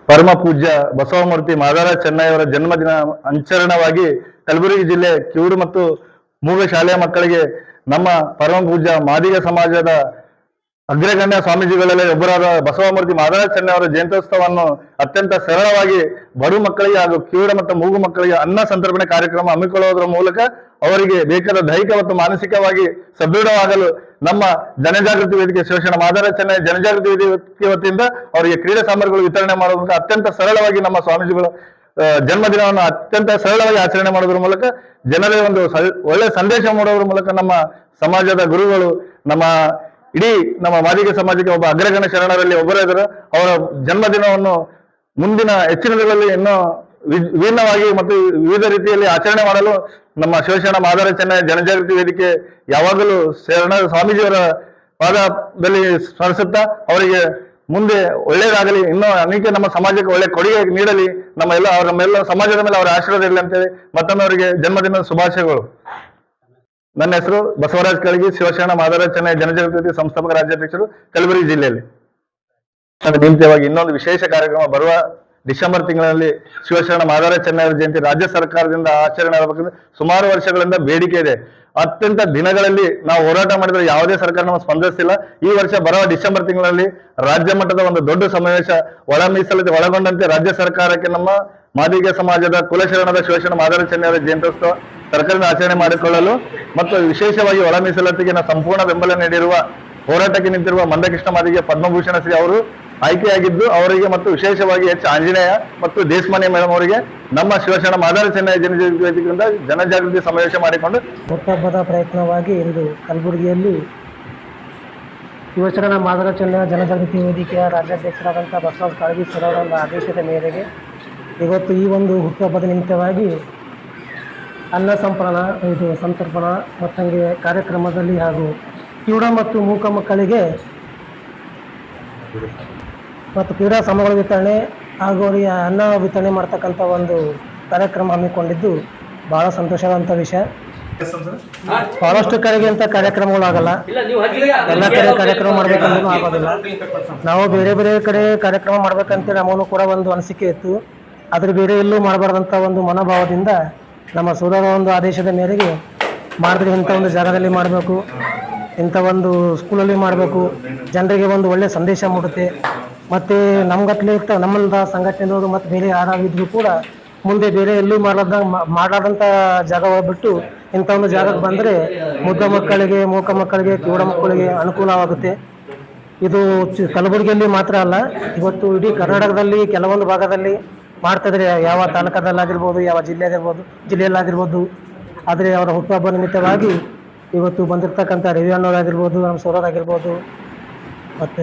ಪರಮ ಪೂಜ್ಯ ಬಸವಮೂರ್ತಿ ಮಾದಾರ ಚೆನ್ನೈಯವರ ಜನ್ಮದಿನ ಆಚರಣವಾಗಿ ಕಲಬುರಗಿ ಜಿಲ್ಲೆ ಕಿವುಡು ಮತ್ತು ಮೂಗ ಶಾಲೆಯ ಮಕ್ಕಳಿಗೆ ನಮ್ಮ ಪರಮ ಪೂಜ್ಯ ಮಾದಿಗ ಸಮಾಜದ ಅಗ್ರಗಣ್ಯ ಸ್ವಾಮೀಜಿಗಳಲ್ಲಿ ಒಬ್ಬರಾದ ಬಸವಮೂರ್ತಿ ಮಾದಾರ ಚೆನ್ನೈಯವರ ಜಯಂತ್ಯೋತ್ಸವವನ್ನು ಅತ್ಯಂತ ಸರಳವಾಗಿ ಬಡು ಮಕ್ಕಳಿಗೆ ಹಾಗೂ ಕಿವುಡ ಮತ್ತು ಮೂಗು ಮಕ್ಕಳಿಗೆ ಅನ್ನ ಸಂತರ್ಪಣೆ ಕಾರ್ಯಕ್ರಮ ಹಮ್ಮಿಕೊಳ್ಳುವುದರ ಮೂಲಕ ಅವರಿಗೆ ಬೇಕಾದ ದೈಹಿಕ ಮತ್ತು ಮಾನಸಿಕವಾಗಿ ಸದೃಢವಾಗಲು ನಮ್ಮ ಜನಜಾಗೃತಿ ವೇದಿಕೆ ಶಿವಶರಣ ಮಾದಾರ ಚೆನ್ನೈ ಜನಜಾಗೃತಿ ವೇದಿಕೆ ವತಿಯಿಂದ ಅವರಿಗೆ ಕ್ರೀಡಾ ಸಾಮಗ್ರಿಗಳು ವಿತರಣೆ ಮಾಡುವ ಮೂಲಕ ಅತ್ಯಂತ ಸರಳವಾಗಿ ನಮ್ಮ ಸ್ವಾಮೀಜಿಗಳು ಜನ್ಮದಿನವನ್ನು ಅತ್ಯಂತ ಸರಳವಾಗಿ ಆಚರಣೆ ಮಾಡೋದ್ರ ಮೂಲಕ ಜನರಿಗೆ ಒಂದು ಒಳ್ಳೆ ಸಂದೇಶ ಮೂಡುವುದರ ಮೂಲಕ ನಮ್ಮ ಸಮಾಜದ ಗುರುಗಳು ಇಡೀ ನಮ್ಮ ಮಾದಿಗ ಸಮಾಜಕ್ಕೆ ಒಬ್ಬ ಅಗ್ರಗಣ್ಯ ಶರಣರಲ್ಲಿ ಒಬ್ಬರಾದರು. ಅವರ ಜನ್ಮದಿನವನ್ನು ಮುಂದಿನ ಹೆಚ್ಚಿನ ದಿನಗಳಲ್ಲಿ ಇನ್ನೂ ವಿಭಿನ್ನವಾಗಿ ಮತ್ತು ವಿವಿಧ ರೀತಿಯಲ್ಲಿ ಆಚರಣೆ ಮಾಡಲು ನಮ್ಮ ಶಿವಶರಣ ಮಾದಾರ ಚೆನ್ನೈ ಜನಜಾಗೃತಿ ವೇದಿಕೆ ಯಾವಾಗಲೂ ಶರಣ ಸ್ವಾಮೀಜಿಯವರ ಪಾದದಲ್ಲಿ ಸ್ಮರಿಸುತ್ತಾ ಅವರಿಗೆ ಮುಂದೆ ಒಳ್ಳೆಯದಾಗಲಿ, ಇನ್ನೂ ಅನೇಕ ನಮ್ಮ ಸಮಾಜಕ್ಕೆ ಒಳ್ಳೆ ಕೊಡುಗೆ ನೀಡಲಿ, ನಮ್ಮೆಲ್ಲ ಸಮಾಜದ ಮೇಲೆ ಅವರ ಆಶೀರ್ವಾದ ಇರಲಿ ಅಂತೇಳಿ ಮತ್ತೊಮ್ಮೆ ಅವರಿಗೆ ಜನ್ಮದಿನದ ಶುಭಾಶಯಗಳು. ನನ್ನ ಹೆಸರು ಬಸವರಾಜ್ ಕಳಗಿ, ಶಿವಶರಣ ಮಾದಾರ ಚೆನ್ನೈ ಜನಜಾಗೃತಿ ಸಂಸ್ಥಾಪಕ ರಾಜ್ಯಾಧ್ಯಕ್ಷರು, ಕಲಬುರಗಿ ಜಿಲ್ಲೆಯಲ್ಲಿ. ನಿಮಿತ್ತವಾಗಿ ಇನ್ನೊಂದು ವಿಶೇಷ ಕಾರ್ಯಕ್ರಮ ಬರುವ ಡಿಸೆಂಬರ್ ತಿಂಗಳಲ್ಲಿ ಶಿವಶರಣ ಮಾದಾರ ಚೆನ್ನೈ ಜಯಂತಿ ರಾಜ್ಯ ಸರ್ಕಾರದಿಂದ ಆಚರಣೆ ಆಗಬೇಕಂದ್ರೆ ಸುಮಾರು ವರ್ಷಗಳಿಂದ ಬೇಡಿಕೆ ಇದೆ. ಅತ್ಯಂತ ದಿನಗಳಲ್ಲಿ ನಾವು ಹೋರಾಟ ಮಾಡಿದ್ರೆ ಯಾವುದೇ ಸರ್ಕಾರ ನಮಗೆ ಸ್ಪಂದಿಸಿಲ್ಲ. ಈ ವರ್ಷ ಬರುವ ಡಿಸೆಂಬರ್ ತಿಂಗಳಲ್ಲಿ ರಾಜ್ಯ ಮಟ್ಟದ ಒಂದು ದೊಡ್ಡ ಸಮಾವೇಶ ಒಳ ಮೀಸಲಾತಿ ಒಳಗೊಂಡಂತೆ ರಾಜ್ಯ ಸರ್ಕಾರಕ್ಕೆ ನಮ್ಮ ಮಾದಿಗ ಸಮಾಜದ ಕುಲಶರಣದ ಶಿವಶರಣ ಮಾದಾರ ಚೆನ್ನೈ ಅವರ ಜಯಂತ್ಯೋತ್ಸವ ಸರ್ಕಾರದಿಂದ ಆಚರಣೆ ಮಾಡಿಕೊಳ್ಳಲು ಮತ್ತು ವಿಶೇಷವಾಗಿ ಒಳ ಮೀಸಲಾತಿಗೆ ಸಂಪೂರ್ಣ ಬೆಂಬಲ ನೀಡಿರುವ ಹೋರಾಟಕ್ಕೆ ನಿಂತಿರುವ ಮಂದಕೃಷ್ಣ ಮಾದಿಗೆ ಪದ್ಮಭೂಷಣ ಶ್ರೀ ಅವರು ಆಯ್ಕೆಯಾಗಿದ್ದು ಅವರಿಗೆ ಮತ್ತು ವಿಶೇಷವಾಗಿ ಎಚ್ ಆಂಜನೇಯ ಮತ್ತು ದೇಶಮಾನ್ಯ ಮೇಡಮ್ ಅವರಿಗೆ ನಮ್ಮ ಶಿವಶರಣ ಮಾದಾರ ಚೆನ್ನೈ ಜನಜಾಗೃತಿಯಿಂದ ಜನಜಾಗೃತಿ ಸಮಾವೇಶ ಮಾಡಿಕೊಂಡು ಹುಟ್ಟುಹಬ್ಬದ ಪ್ರಯತ್ನವಾಗಿ ಇಂದು ಕಲಬುರಗಿಯಲ್ಲಿ ಶಿವಶರಣ ಮಾದಾರ ಚೆನ್ನೈ ಜನಜಾಗೃತಿ ವೇದಿಕೆಯ ರಾಜ್ಯಾಧ್ಯಕ್ಷರಾದಂಥ ಬಸವರಾಜ ಕಾಳಗಿ ಸರ್ ಅವರ ಆದೇಶದ ಮೇರೆಗೆ ಇವತ್ತು ಈ ಒಂದು ಹುಟ್ಟುಹಬ್ಬದ ನಿಮಿತ್ತವಾಗಿ ಅನ್ನ ಸಂತರ್ಪಣಾ ಮತ್ತಂಗೆ ಕಾರ್ಯಕ್ರಮದಲ್ಲಿ ಹಾಗೂ ಕಿವುಡ ಮತ್ತು ಮೂಕ ಮಕ್ಕಳಿಗೆ ಮತ್ತು ಕ್ರೀಡಾ ಸಾಮಗ್ರಿಗಳ ವಿತರಣೆ ಹಾಗೂ ಅವರಿಗೆ ಅನ್ನ ವಿತರಣೆ ಮಾಡ್ತಕ್ಕಂಥ ಒಂದು ಕಾರ್ಯಕ್ರಮ ಹಮ್ಮಿಕೊಂಡಿದ್ದು ಭಾಳ ಸಂತೋಷವಾದಂಥ ವಿಷಯ. ಭಾಳಷ್ಟು ಕಡೆಗೆ ಅಂತ ಕಾರ್ಯಕ್ರಮಗಳಾಗಲ್ಲ, ಎಲ್ಲ ಕಡೆ ಕಾರ್ಯಕ್ರಮ ಮಾಡಬೇಕಂದ್ರೂ ಆಗೋದಿಲ್ಲ. ನಾವು ಬೇರೆ ಬೇರೆ ಕಡೆ ಕಾರ್ಯಕ್ರಮ ಮಾಡ್ಬೇಕಂತೇಳಿ ನಮಗೂ ಕೂಡ ಒಂದು ಅನಿಸಿಕೆ ಇತ್ತು. ಅದ್ರ ಬೇರೆ ಎಲ್ಲೂ ಮಾಡಬಾರ್ದಂಥ ಒಂದು ಮನೋಭಾವದಿಂದ ನಮ್ಮ ಸೋದರ ಒಂದು ಆದೇಶದ ಮೇರೆಗೆ ಮಾಡಿದ್ರೆ ಇಂಥ ಒಂದು ಜಾಗದಲ್ಲಿ ಮಾಡಬೇಕು, ಇಂಥ ಒಂದು ಸ್ಕೂಲಲ್ಲಿ ಮಾಡಬೇಕು, ಜನರಿಗೆ ಒಂದು ಒಳ್ಳೆಯ ಸಂದೇಶ ಮೂಡುತ್ತೆ. ಮತ್ತು ನಮ್ಗತ್ಲೆ ನಮ್ಮಂಥ ಸಂಘಟನೆಗಳು ಮತ್ತು ಬೇರೆ ಯಾರಾಗಿದ್ದರೂ ಕೂಡ ಮುಂದೆ ಬೇರೆ ಎಲ್ಲೂ ಮಾಡಲಾರ್ದಂಥ ಜಾಗ ಹೋಗ್ಬಿಟ್ಟು ಇಂಥ ಒಂದು ಜಾಗಕ್ಕೆ ಬಂದರೆ ಮುದ್ದ ಮಕ್ಕಳಿಗೆ, ಮೂಕ ಮಕ್ಕಳಿಗೆ, ಕಿವುಡ ಮಕ್ಕಳಿಗೆ ಅನುಕೂಲವಾಗುತ್ತೆ. ಇದು ಕಲಬುರಗಿಯಲ್ಲಿ ಮಾತ್ರ ಅಲ್ಲ, ಇವತ್ತು ಇಡೀ ಕರ್ನಾಟಕದಲ್ಲಿ ಕೆಲವೊಂದು ಭಾಗದಲ್ಲಿ ಮಾಡ್ತಾಯಿದ್ರೆ, ಯಾವ ತಾಲೂಕದಲ್ಲಾಗಿರ್ಬೋದು, ಯಾವ ಜಿಲ್ಲೆಯಲ್ಲಾಗಿರ್ಬೋದು. ಆದರೆ ಅವರ ಹುಟ್ಟುಹಬ್ಬ ನಿಮಿತ್ತವಾಗಿ ಇವತ್ತು ಬಂದಿರತಕ್ಕಂಥ ರವಿ ಅನ್ನೋರಾಗಿರ್ಬೋದು, ನಮ್ಮ ಸೌರರಾಗಿರ್ಬೋದು, ಮತ್ತು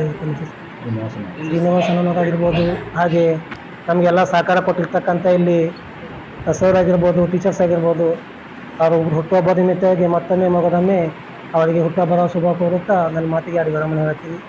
ಶ್ರೀನಿವಾಸನವರಾಗಿರ್ಬೋದು, ಹಾಗೆ ನಮಗೆಲ್ಲ ಸಹಕಾರ ಕೊಟ್ಟಿರ್ತಕ್ಕಂಥ ಇಲ್ಲಿ ಸೌರಾಗಿರ್ಬೋದು, ಟೀಚರ್ಸ್ ಆಗಿರ್ಬೋದು, ಅವರು ಹುಟ್ಟುಹಬ್ಬದ ನಿಮಿತ್ತವಾಗಿ ಮತ್ತೊಮ್ಮೆ ಮಗದೊಮ್ಮೆ ಅವರಿಗೆ ಹುಟ್ಟುಹಬ್ಬದ ಶುಭ ಕೋರುತ್ತಾ ನನ್ನ ಮಾತಿಗೆ ವಿರಾಮ ಹೇಳ್ತೀವಿ.